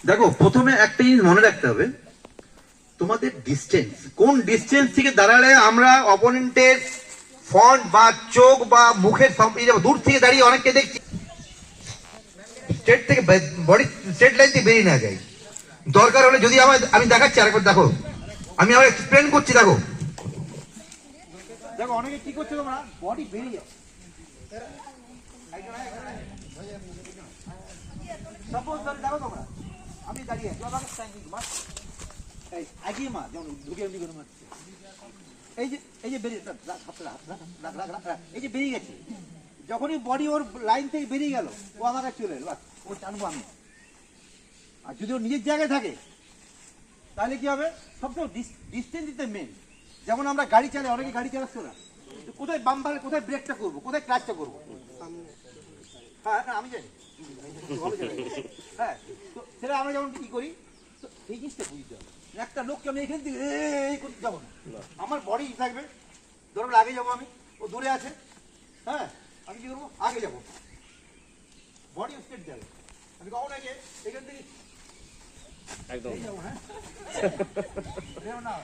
দেখো প্রথমে একটা জিনিস মনে রাখতে হবে, তোমাদের ডিস্টেন্স কোন ডিস্টেন্স থেকে দাঁড়ালে আমরা অপোনেন্টের ফন্ট বা চোখ বা মুখের দূর থেকে দাঁড়িয়ে অনেককে দেখছি স্ট্রেট থেকে বডি স্ট্রেট লাইন থেকে বেরিয়ে না যায়। দরকার হলে যদি আমি দেখাচ্ছি আরেকবার দেখো, আমি আবার এক্সপ্লেন করছি। দেখো দেখো অনেকে কি করছে, তোমরা বডি বেরিয়ে যাচ্ছে। সাপোজ দেখো তোমরা আমি দাঁড়িয়ে আছি, আমাকে স্ট্যান্ডিং মার এই আগিয়ে মার, যেমন ঢুকে এমনি করে মারছে। এই যে বেরিয়ে এই যে বেরিয়ে গেছে, যখনই বডি ওর লাইন থেকে বেরিয়ে গেল ও আমার কাছে চলে এলো, ও টানবো আমি। আর যদি ও নিজের জায়গায় থাকে তাহলে কি হবে, সবসময় ডিস্টেন্স দিতে মেন। যেমন আমরা গাড়ি চালাই, অনেকে গাড়ি চালাচ্ছ না, কোথায় বাম পালে কোথায় ব্রেকটা করবো, কোথায় ক্লাচটা করবো। হ্যাঁ আমি জানি, হ্যাঁ তো সেটা আমরা যেমন কি করি, তো এই জিনিসটা বুঝতে হবে। একটা লোককে আমি এখান থেকে এই করতে যাবো না, আমার বডি থাকবে, ধরো আগে যাবো আমি, ও দূরে আছে, হ্যাঁ আমি কি করবো আগে যাবো, বডি স্ট্রেট যাবে। আমি কখন আগে এখান থেকে একদম যাবো, হ্যাঁ না